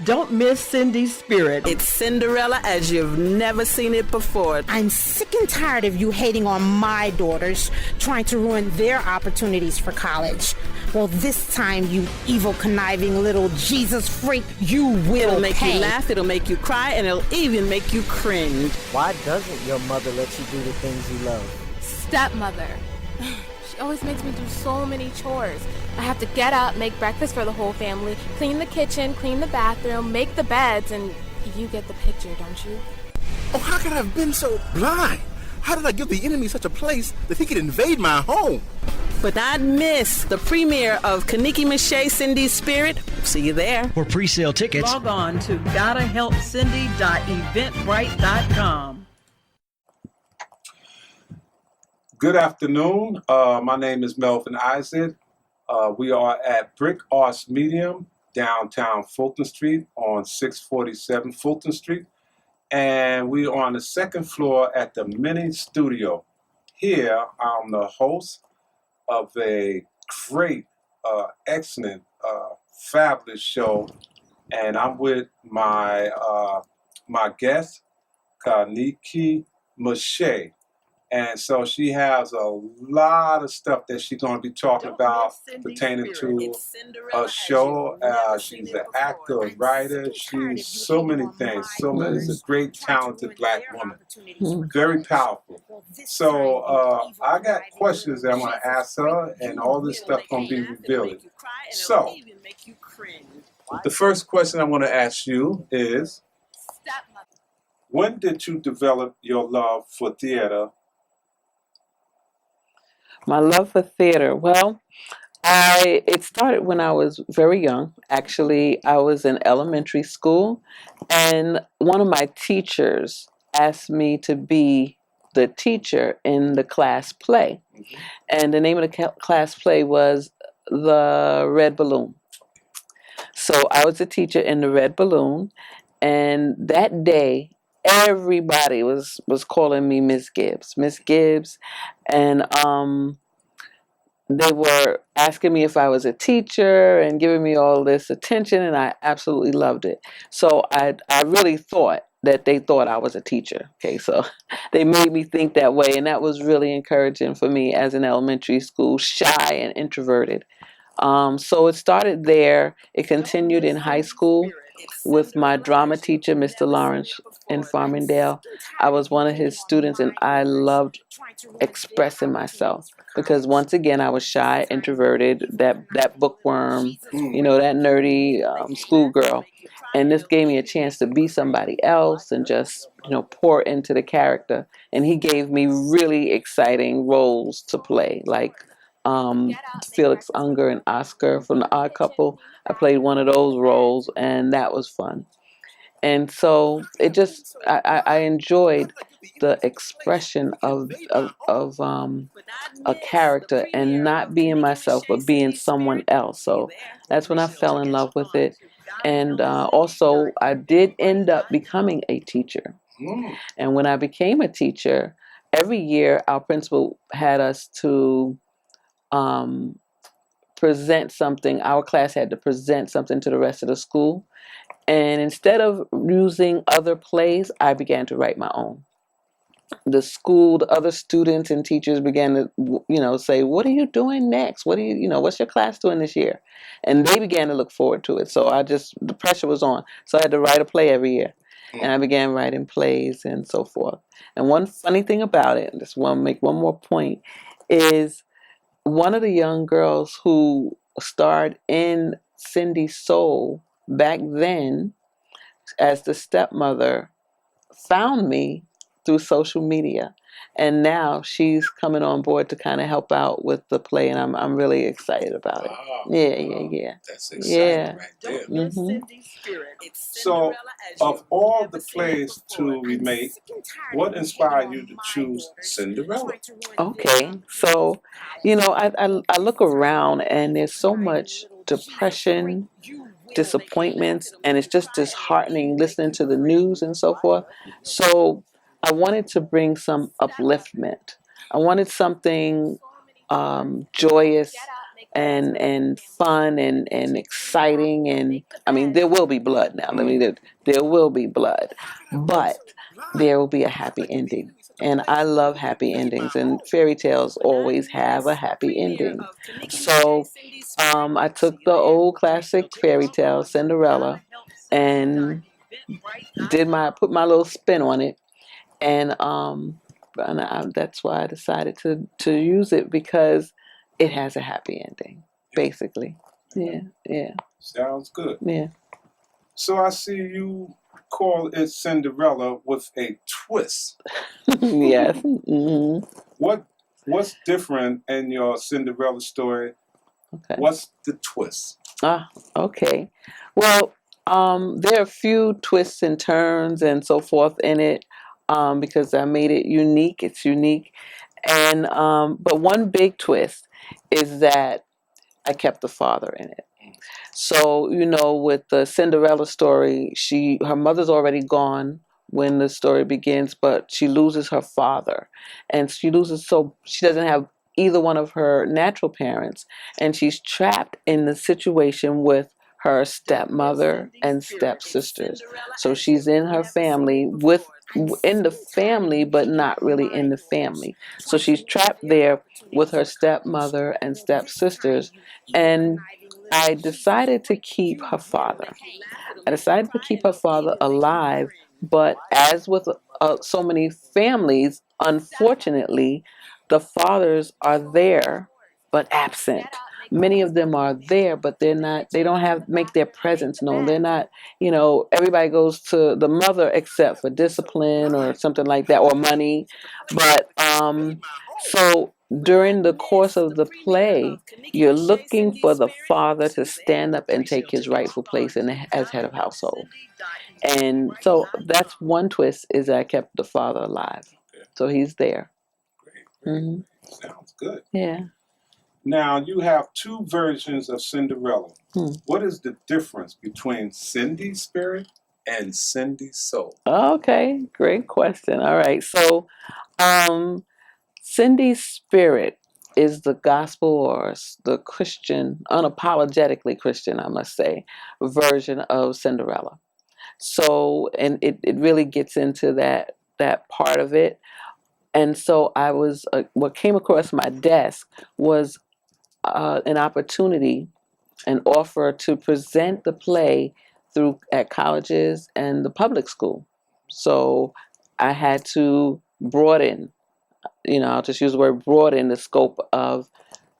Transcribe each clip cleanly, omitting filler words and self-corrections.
Don't miss Cindy's spirit. It's Cinderella as you've never seen it before. I'm sick and tired of you hating on my daughters, trying to ruin their opportunities for college. Well, this time, you evil, conniving little Jesus freak, you will It'll make pay. you laugh, it'll make you cry, and it'll even make you cringe. Why doesn't your mother let you do the things you love? Stepmother. She always makes me do so many chores. I have to get up, make breakfast for the whole family, clean the kitchen, clean the bathroom, make the beds, and you get the picture, don't you? Oh, how could I have been so blind? How did I give the enemy such a place that he could invade my home? But not miss the premiere of Kenike Miche, Cindy's Spirit. See you there. For pre-sale tickets, Log on to gottahelpcindy.eventbrite.com. Good afternoon. My name is Melvin Isaac. We are at Bric Arts Medium, downtown Fulton Street on 647 Fulton Street. And we are on the second floor at the Mini Studio. Here, I'm the host of a great, excellent, fabulous show. And I'm with my guest, Kenike Miche. And so she has a lot of stuff that she's going to be talking about pertaining to her show. She's an actor, a writer. She's so many things. So many. She's a great, talented black woman. Very powerful. So I got questions that I'm going to ask her, and all this stuff going to be revealed. So the first question I want to ask you is, when did you develop your love for theater? My love for theater. Well, it started when I was very young. Actually, I was in elementary school, and one of my teachers asked me to be the teacher in the class play. And the name of the class play was The Red Balloon. So I was the teacher in The Red Balloon, and that day, everybody was calling me Miss Gibbs, and they were asking me if I was a teacher and giving me all this attention, and I absolutely loved it. So I really thought that they thought I was a teacher. Okay, so they made me think that way, and that was really encouraging for me as an elementary school, shy and introverted. So it started there. It continued in high school with my drama teacher, Mr. Lawrence in Farmingdale. I was one of his students, and I loved expressing myself because, once again, I was shy, introverted, that bookworm, that nerdy schoolgirl. And this gave me a chance to be somebody else and just, pour into the character. And he gave me really exciting roles to play, like Felix Unger and Oscar from The Odd Couple. I played one of those roles, and that was fun. And so it just, I enjoyed the expression of a character and not being myself, but being someone else. So that's when I fell in love with it. And also, I did end up becoming a teacher. And when I became a teacher, every year our principal had us to present something. Our class had to present something to the rest of the school. And instead of using other plays, I began to write my own. The school, the other students and teachers began to, say, what are you doing next? What's your class doing this year? And they began to look forward to it. So the pressure was on. So I had to write a play every year. And I began writing plays and so forth. And one funny thing about it, and just want to make one more point, is one of the young girls who starred in Cindy's Soul back then as the stepmother found me through social media, and now she's coming on board to kind of help out with the play, and I'm really excited about it. Yeah. That's exciting right there. So, of all the plays to remake, what inspired you to choose Cinderella? Okay, so I look around, and there's so much depression, disappointments, and it's just disheartening listening to the news and so forth. So I wanted to bring some upliftment. I wanted something joyous and fun and exciting, and I mean there will be blood now. There will be blood, but there will be a happy ending. And I love happy endings, and fairy tales always have a happy ending. So I took the old classic fairy tale, Cinderella, and put my little spin on it, and that's why I decided to use it, because it has a happy ending, basically. Yeah, yeah, Sounds good. yeah. So I see you call it Cinderella with a twist. Yes. Hmm. What's different in your Cinderella story? Okay. What's the twist? Okay. Well, there are a few twists and turns and so forth in it, because I made it unique. It's unique, and but one big twist is that I kept the father in it. So, with the Cinderella story, her mother's already gone when the story begins, but she loses her father. And so she doesn't have either one of her natural parents. And she's trapped in the situation with her stepmother and stepsisters. So she's in her family, in the family, but not really in the family. So she's trapped there with her stepmother and stepsisters. And I decided to keep her father. I decided to keep her father alive, but as with so many families, unfortunately, the fathers are there but absent. Many of them are there, but they're not. They don't make their presence known. They're not. Everybody goes to the mother except for discipline or something like that, or money. But so during the course of the play, you're looking for the father to stand up and take his rightful place as head of household. And so that's one twist, is that I kept the father alive. So he's there. Great. Hmm. Sounds good. Yeah. Now you have two versions of Cinderella. What is the difference between Cindy's spirit and Cindy's soul? Okay, great question. All right. So Cindy's spirit is the gospel, or the Christian, unapologetically Christian, I must say, version of Cinderella. So, and it really gets into that part of it. And so what came across my desk was an opportunity, an offer to present the play at colleges and the public school. So I had to broaden, I'll just use the word broaden, the scope of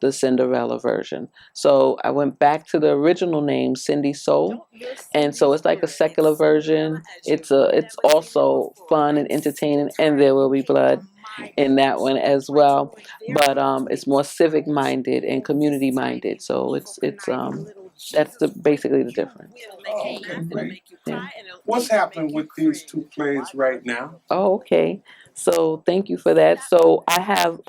the Cinderella version. So I went back to the original name, Cindy Soul, and so it's like a secular version. It's also fun and entertaining, and there will be blood in that one as well. But it's more civic minded and community minded. So that's basically the difference. Oh, okay, great. Yeah. What's happening with these two plays right now? Oh, okay. So thank you for that. So I have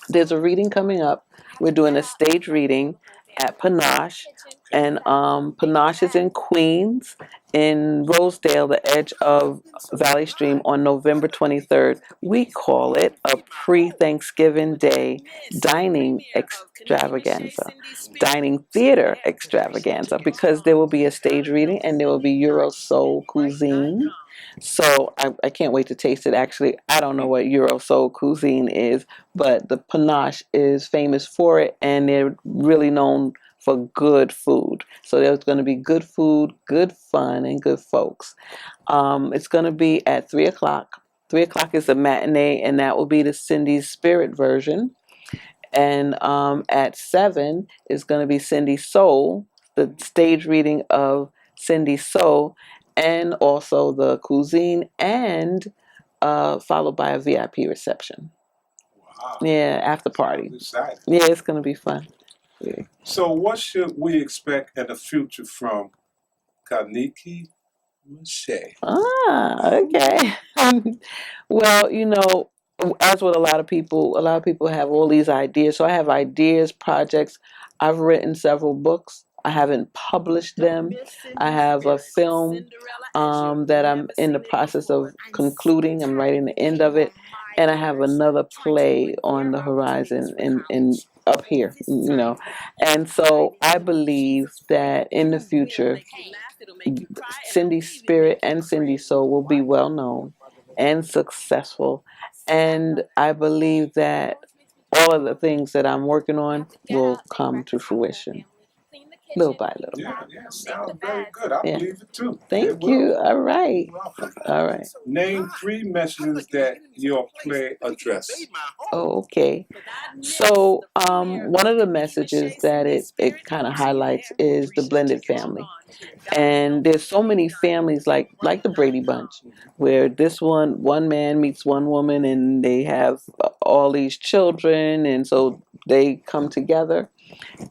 there's a reading coming up. We're doing a stage reading at Pa-Nash, and Pa-Nash is in Queens, in Rosedale, the edge of Valley Stream, on November 23rd. We call it a pre-Thanksgiving Day dining extravaganza, dining theater extravaganza, because there will be a stage reading and there will be Eurosoul cuisine. So I can't wait to taste it. Actually, I don't know what Eurosoul cuisine is, but the Pa-Nash is famous for it, and they're really known for good food. So there's going to be good food, good fun, and good folks. It's going to be at 3 o'clock. 3 o'clock is the matinee, and that will be the Cindy's Spirit version. And at 7 is going to be Cindy Soul, the stage reading of Cindy Soul, and also the cuisine, and followed by a VIP reception. Wow. Yeah, after party. Exciting. Yeah, it's going to be fun. Yeah. So what should we expect in the future from Kenike Miche? Okay. Well, as with a lot of people have all these ideas. So I have ideas, projects. I've written several books. I haven't published them. I have a film that I'm in the process of concluding. I'm writing the end of it. And I have another play on the horizon in up here, you know. And so I believe that in the future, Cindy's spirit and Cindy's soul will be well known and successful. And I believe that all of the things that I'm working on will come to fruition little by little. Yeah, sounds very good. I Yeah. believe it too. It Thank will. you. All right. You're welcome. All right. Name 3 messages that your play address. Oh, okay. So one of the messages that it kind of highlights is the blended family. And there's so many families like the Brady Bunch, where this one man meets one woman and they have all these children, and so they come together,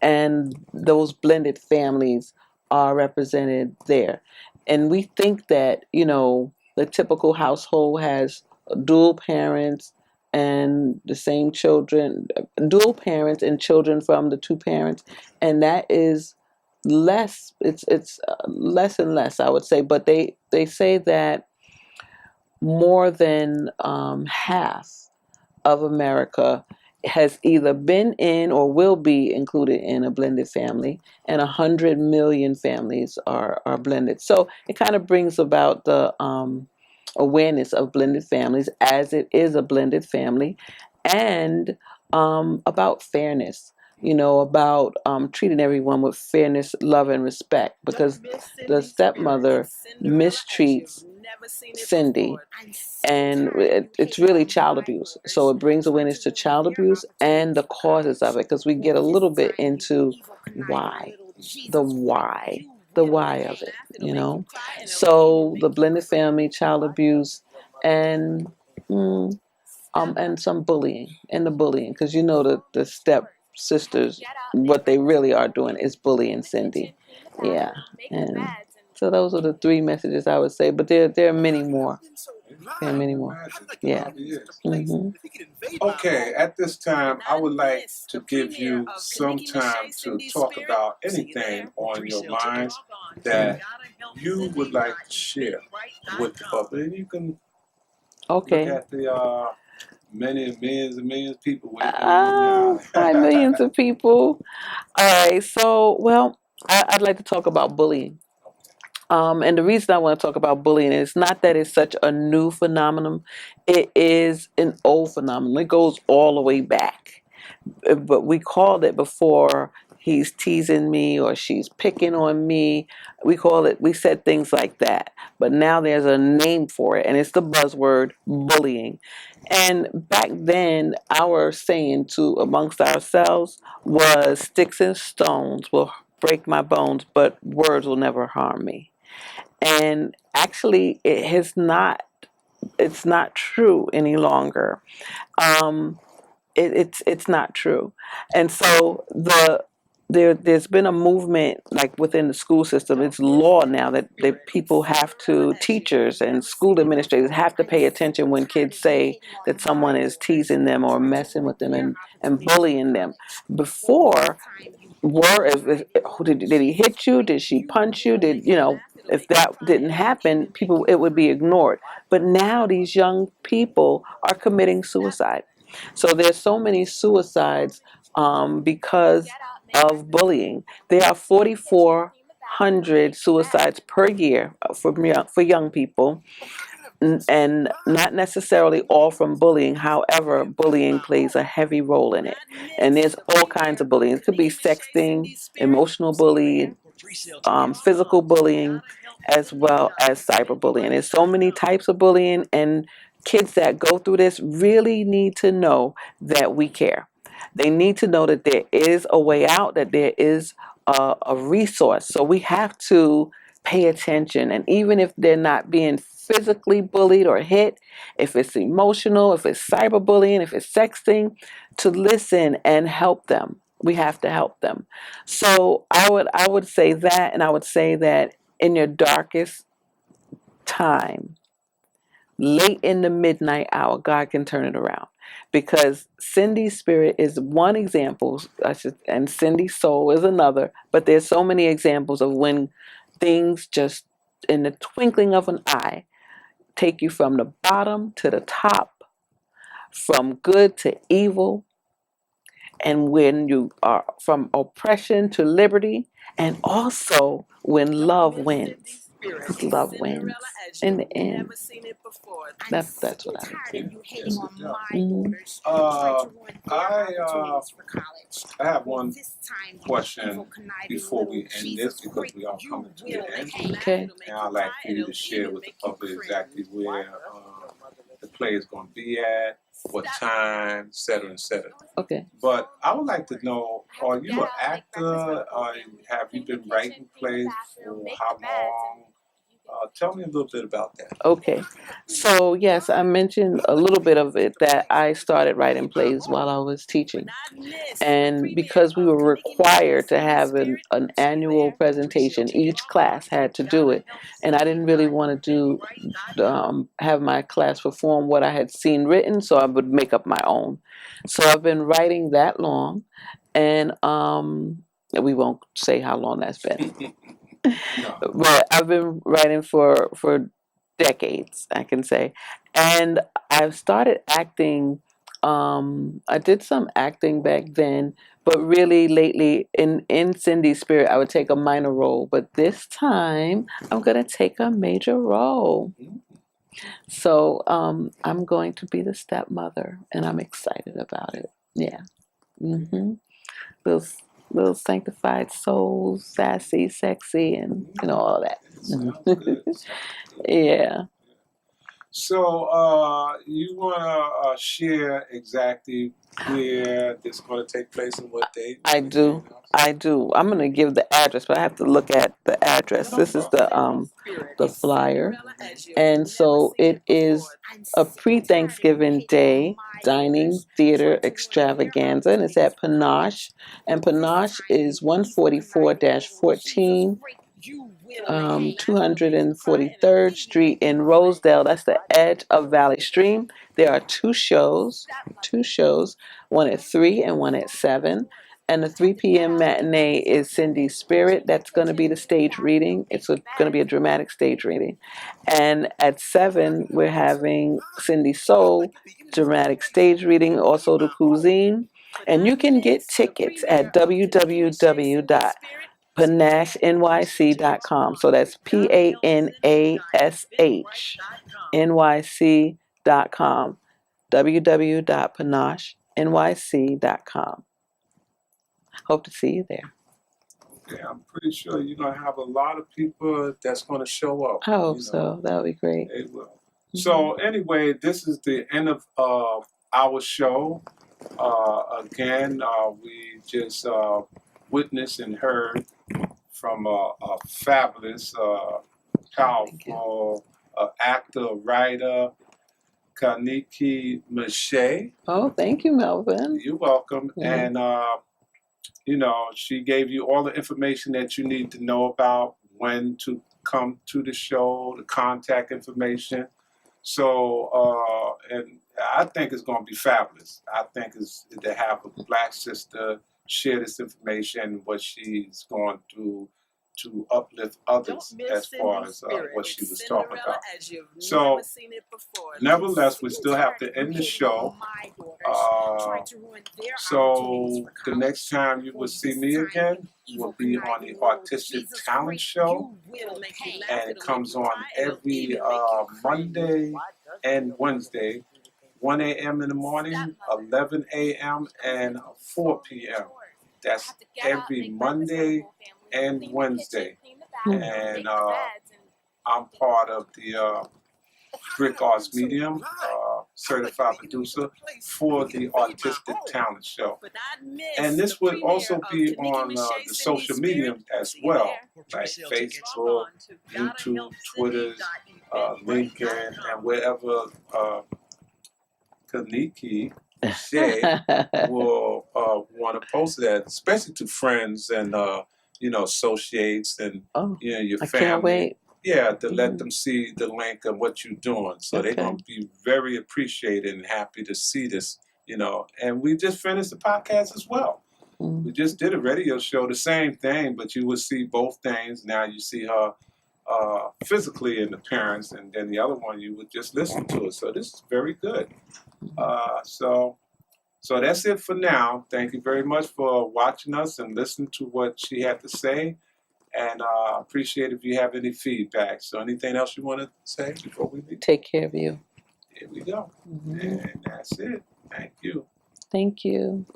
and those blended families are represented there. And we think that, you know, the typical household has dual parents and the same children, dual parents and children from the two parents, and that is less. It's less and less, I would say. But they say that more than half of America has either been in or will be included in a blended family, and 100 million families are blended. So it kind of brings about the awareness of blended families, as it is a blended family, and about fairness. You know, about treating everyone with fairness, love, and respect, because the stepmother mistreats Cindy, and it's really child abuse. So it brings awareness to child abuse and the causes of it, because we get a little bit into why, the why, the why of it, you know. So the blended family, child abuse, and some bullying, and the bullying, because you know the step sisters, what they really are doing is bullying Cindy. Yeah, and so those are the 3 messages I would say, but there are many more. There are many more. Yeah. hmm Okay, at this time, I would like to give you some time to talk about anything on your mind that you would like to share with the public. You can look Okay. at the many millions and millions of people waiting on you now. Hi, millions of people. All right. So, well, I'd like to talk about bullying. And the reason I want to talk about bullying is not that it's such a new phenomenon. It is an old phenomenon. It goes all the way back. But we called it before, he's teasing me or she's picking on me. We said things like that. But now there's a name for it, and it's the buzzword bullying. And back then, our saying to amongst ourselves was, sticks and stones will break my bones, but words will never harm me. And actually, it's not true any longer. It's not true. And so there's been a movement, like within the school system. It's law now that people have to, teachers and school administrators have to pay attention when kids say that someone is teasing them or messing with them and bullying them. Before, did he hit you? Did she punch you? If that didn't happen, it would be ignored. But now these young people are committing suicide. So there's so many suicides because of bullying. There are 4,400 suicides per year for young people, and not necessarily all from bullying. However, bullying plays a heavy role in it. And there's all kinds of bullying. It could be sexting, emotional bullying, physical bullying, as well as cyberbullying. There's so many types of bullying, and kids that go through this really need to know that we care. They need to know that there is a way out, that there is a resource. So we have to pay attention. And even if they're not being physically bullied or hit, if it's emotional, if it's cyberbullying, if it's sexting, to listen and help them. We have to help them. So I would say that, and I would say that in your darkest time, late in the midnight hour, God can turn it around. Because Cindy's spirit is one example, and Cindy's soul is another. But there's so many examples of when things just, in the twinkling of an eye, take you from the bottom to the top, from good to evil, and when you are from oppression to liberty, and also when love wins. Because love wins in the end. That's what I think. Hating on my Mhm. daughters, trying to ruin their I opportunities for college. I have one This time, you question evil, conniving before we little end Jesus this because freak, we are you coming to will the end. pay. Okay. And I'd like for you to share with the public exactly where the play is going to be at, what time, et cetera, et cetera. Okay. But I would like to know, are you an actor? Have you been writing plays for how long? Tell me a little bit about that. Okay. So, yes, I mentioned a little bit of it that I started writing plays while I was teaching. And because we were required to have an annual presentation, each class had to do it. And I didn't really want to have my class perform what I had seen written, so I would make up my own. So I've been writing that long, and we won't say how long that's been. But I've been writing for decades, I can say. And I've started acting. I did some acting back then, but really lately in Cindy's Spirit, I would take a minor role. But this time, I'm gonna take a major role. So I'm going to be the stepmother, and I'm excited about it. Yeah. Mm-hmm. Little sanctified soul, sassy, sexy, and all that. Sounds good. Yeah. So you want to share exactly where this is going to take place and what date? I do. I'm gonna give the address, but I have to look at the address. This is the flyer, and so it is a pre-Thanksgiving Day dining theater extravaganza, and it's at Pa-Nash, and Pa-Nash is 144-14. 243rd Street in Rosedale. That's the edge of Valley Stream. There are two shows, one at 3 and one at 7. And the 3 p.m. matinee is Cindy's Spirit. That's going to be the stage reading. It's going to be a dramatic stage reading. And at 7, we're having Cindy Soul, dramatic stage reading, also the CUISINE. And you can get tickets at www.PANASHNYC.com. So that's PANASH www.PANASHNYC.com. Hope to see you there. Okay, I'm pretty sure you're going to have a lot of people that's going to show up. I hope so. That would be great. They will. Mm-hmm. So anyway, this is the end of our show. Again, we just witnessed and heard from a fabulous, powerful actor, writer, Kenike Miche. Oh, thank you, Melvin. You're welcome. Mm-hmm. And, she gave you all the information that you need to know about when to come to the show, the contact information. So, and I think it's going to be fabulous. I think it's to have a Black sister share this information, what she's going through to uplift others as far as what she was talking about. So, nevertheless, we still have to end the show. So, the next time you will see me again will be on the Artistic Talent Show. And it comes on every Monday and Wednesday, 1 a.m. in the morning, 11 a.m. and 4 p.m. That's every Monday and Wednesday. And I'm part of the Bric Arts Medium, certified producer for the Artistic Talent Show. And this would also be on the social media as well, like Facebook, YouTube, Twitter, LinkedIn, and wherever Kenike Miche will want to post that, especially to friends and associates and your family. I can't wait. Yeah, to let them see the link of what you're doing. So they're going to be very appreciated and happy to see this, And we just finished the podcast as well. Mm-hmm. We just did a radio show, the same thing, but you will see both things. Now you see her physically in appearance, and then the other one you would just listen to it. So this is very good. So So that's it for now. Thank you very much for watching us and listening to what she had to say. And appreciate if you have any feedback. So anything else you want to say before we leave? Take care of you. Here we go. And that's it. Thank you. Thank you.